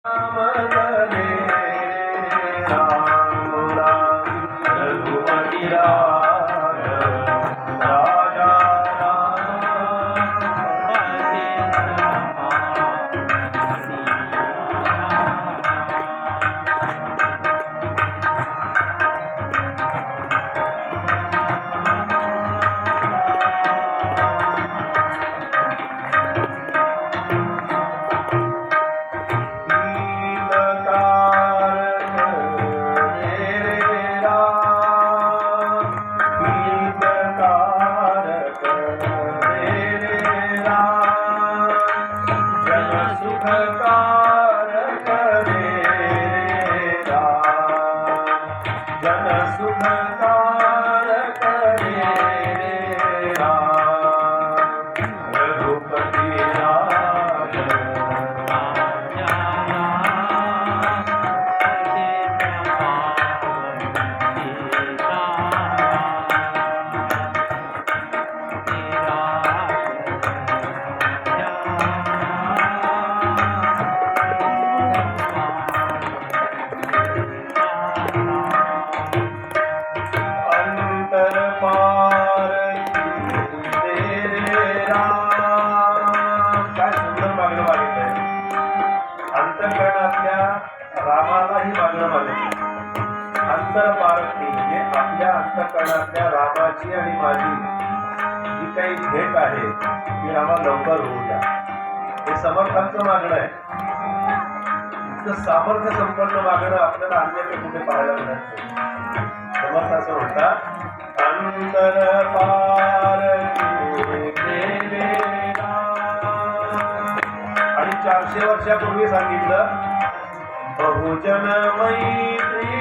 राम हरे राम रघुपति राम राजा रामालाही मागणं मागितलं. अंतरपारखी म्हणजे आपल्या अंतःकरणातल्या रामाची आणि माझी जी काही भेट आहे ती रामा लवकर होऊ द्या. हे समर्थांचं मागणं आहे. इतकं सामर्थ्य संपन्न मागणं आपल्याला अन्यत्र कुठे पाहायला मिळत नाही. समर्थ असं म्हणतात, अंतरपारखी आणि 400 वर्षापूर्वी सांगितलं, बहुजन मैत्री